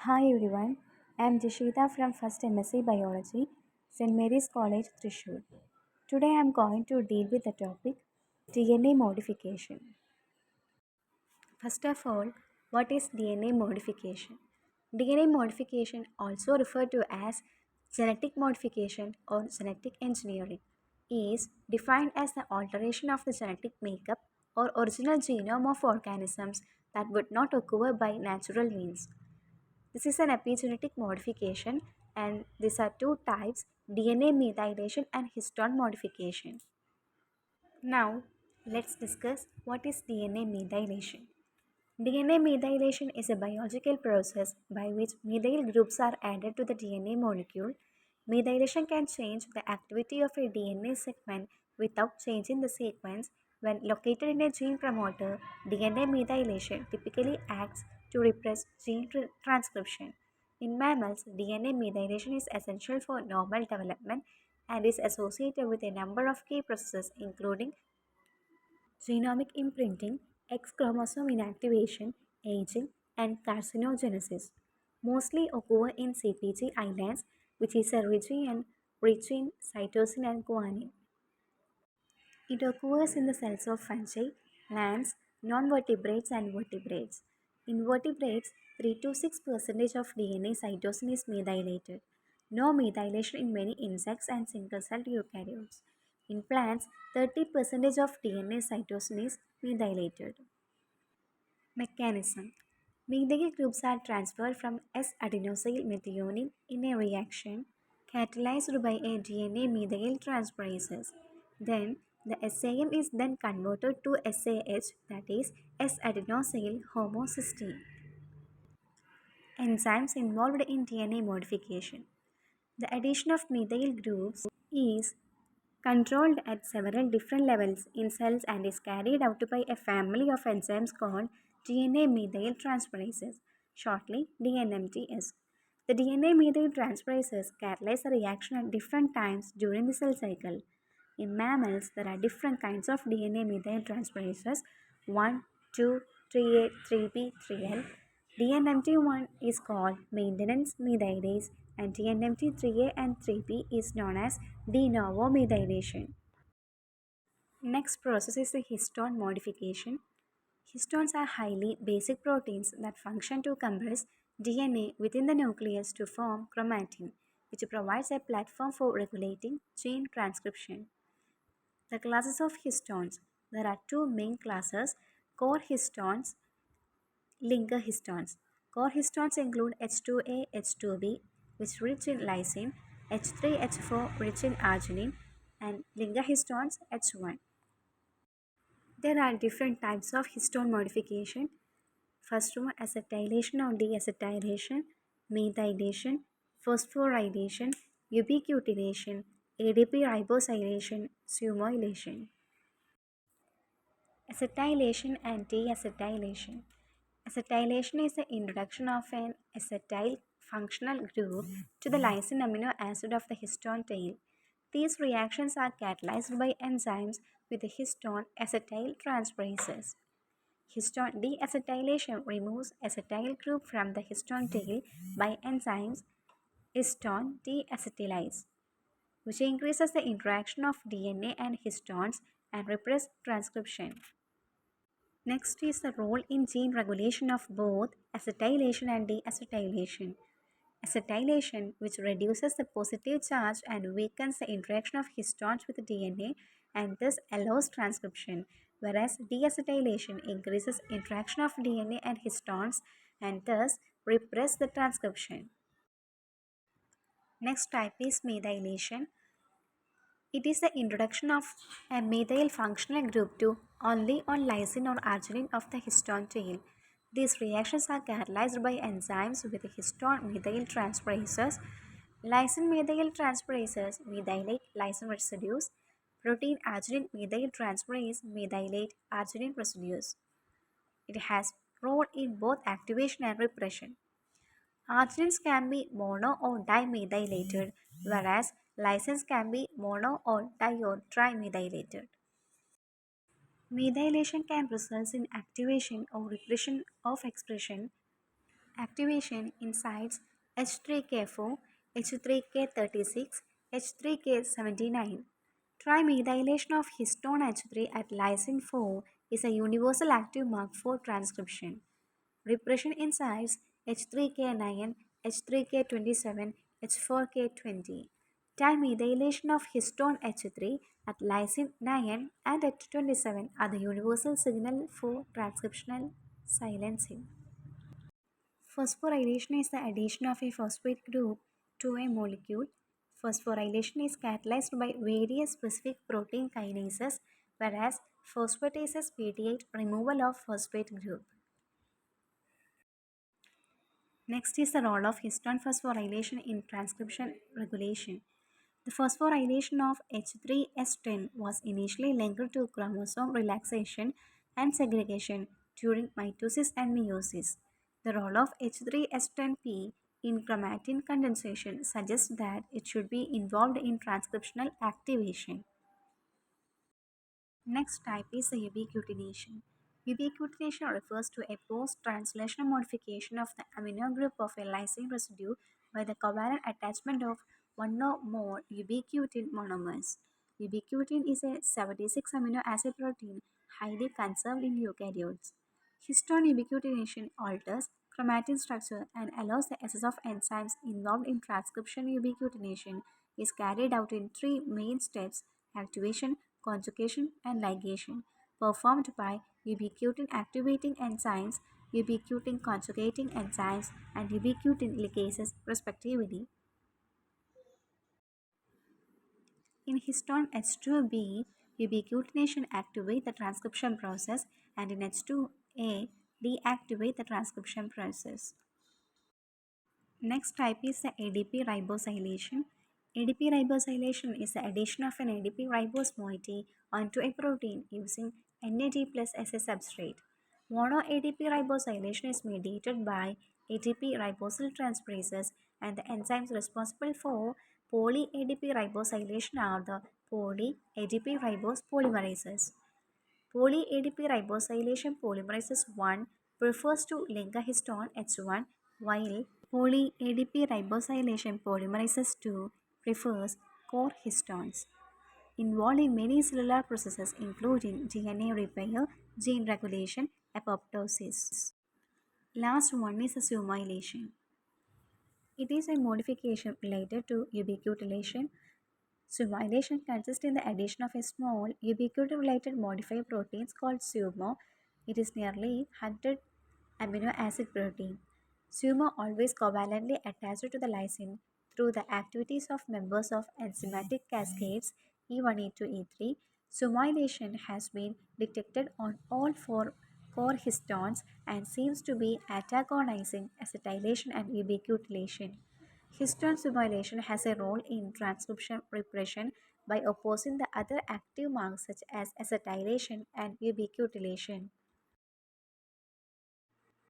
Hi everyone, I am Jishita from First MSc Biology, St. Mary's College, Thrissur. Today I am going to deal with the topic DNA modification. First of all, what is DNA modification? DNA modification, also referred to as genetic modification or genetic engineering, is defined as the alteration of the genetic makeup or original genome of organisms that would not occur by natural means. This is an epigenetic modification, and these are two types: DNA methylation and histone modification. Now, let's discuss what is DNA methylation. DNA methylation is a biological process by which methyl groups are added to the DNA molecule. Methylation can change the activity of a DNA segment without changing the sequence. When located in a gene promoter, DNA methylation typically acts to repress gene transcription. In mammals, DNA methylation is essential for normal development and is associated with a number of key processes including genomic imprinting, X chromosome inactivation, aging, and carcinogenesis. Mostly occur in CPG islands, which is a region rich in cytosine and guanine. It occurs in the cells of fungi, plants, non-vertebrates, and vertebrates. In vertebrates, 3 to 6% of DNA cytosine is methylated. No methylation in many insects and single-celled eukaryotes. In plants, 30% of DNA cytosine is methylated. Mechanism: methyl groups are transferred from S-adenosyl methionine in a reaction catalyzed by a DNA methyl transferase. Then, the SAM is then converted to SAH, that is S-adenosyl homocysteine. Enzymes involved in DNA modification. The addition of methyl groups is controlled at several different levels in cells and is carried out by a family of enzymes called DNA methyl transferases, shortly DNMTs. The DNA methyl transferases catalyze the reaction at different times during the cell cycle. In mammals, there are different kinds of DNA methyl transferases: 1, 2, 3A, 3B, 3L. DNMT1 is called maintenance methylase and DNMT3A and 3B is known as de novo methylation. Next process is the histone modification. Histones are highly basic proteins that function to compress DNA within the nucleus to form chromatin, which provides a platform for regulating gene transcription. The classes of histones. There are two main classes: core histones, linker histones. Core histones include H2A, H2B, which rich in lysine, H3, H4, rich in arginine, and linker histones H1. There are different types of histone modification. First one, acetylation or deacetylation, methylation, phosphorylation, ubiquitination, ADP ribosylation, sumoylation. Acetylation and deacetylation. Acetylation is the introduction of an acetyl functional group to the lysine amino acid of the histone tail. These reactions are catalyzed by enzymes with the histone acetyl transferases. Histone deacetylation removes acetyl group from the histone tail by enzymes histone deacetylase, which increases the interaction of DNA and histones and repress transcription. Next is the role in gene regulation of both acetylation and deacetylation. Acetylation, which reduces the positive charge and weakens the interaction of histones with DNA and thus allows transcription, whereas deacetylation increases interaction of DNA and histones and thus repress the transcription. Next type is methylation. It is the introduction of a methyl functional group to only on lysine or arginine of the histone tail. These reactions are catalyzed by enzymes with histone methyl transferases. Lysine methyl transferases methylate lysine residues. Protein arginine methyl transferase methylate arginine residues. It has role in both activation and repression. Arginines can be mono or dimethylated, whereas lysines can be mono or di or trimethylated. Methylation can result in activation or repression of expression Activation in sites H3K4, H3K36, H3K79. Trimethylation of histone H3 at lysine 4 is a universal active mark for transcription. Repression in sites H3K9, H3K27, H4K20. Dimethylation of histone H3 at lysine 9 and at 27 are the universal signal for transcriptional silencing. Phosphorylation is the addition of a phosphate group to a molecule. Phosphorylation is catalyzed by various specific protein kinases, whereas phosphatases mediate removal of phosphate group. Next is the role of histone phosphorylation in transcription regulation. The phosphorylation of H3S10 was initially linked to chromosome relaxation and segregation during mitosis and meiosis. The role of H3S10P in chromatin condensation suggests that it should be involved in transcriptional activation. Next type is the ubiquitination. Ubiquitination refers to a post-translational modification of the amino group of a lysine residue by the covalent attachment of one or more ubiquitin monomers. Ubiquitin is a 76 amino acid protein highly conserved in eukaryotes. Histone ubiquitination alters chromatin structure and allows the access of enzymes involved in transcription. Ubiquitination is carried out in three main steps: activation, conjugation, and ligation, performed by ubiquitin activating enzymes, ubiquitin conjugating enzymes, and ubiquitin ligases, respectively. In histone H2B, ubiquitination activates the transcription process, and in H2A, deactivate the transcription process. Next type is the ADP ribosylation. ADP ribosylation is the addition of an ADP ribose moiety onto a protein using NAD plus as a substrate. Mono ADP ribosylation is mediated by ATP ribosyl transferases, and the enzymes responsible for poly ADP ribosylation are the poly ADP ribose polymerases. Poly-ADP ribosylation polymerases 1 prefers to link a histone H1, while poly-ADP ribosylation polymerases 2 prefers core histones. Involved in many cellular processes including DNA repair, gene regulation, apoptosis. Last one is assimilation. It is a modification related to ubiquitination. Summation consists in the addition of a small ubiquitin-related modified protein called sumo. It is nearly 100 amino acid protein. Sumo always covalently attached to the lysine through the activities of members of enzymatic cascades E1, E2, E3. Summation has been detected on all four core histones and seems to be antagonizing acetylation and ubiquitination. Histone simulation has a role in transcription repression by opposing the other active marks such as acetylation and ubiquitination.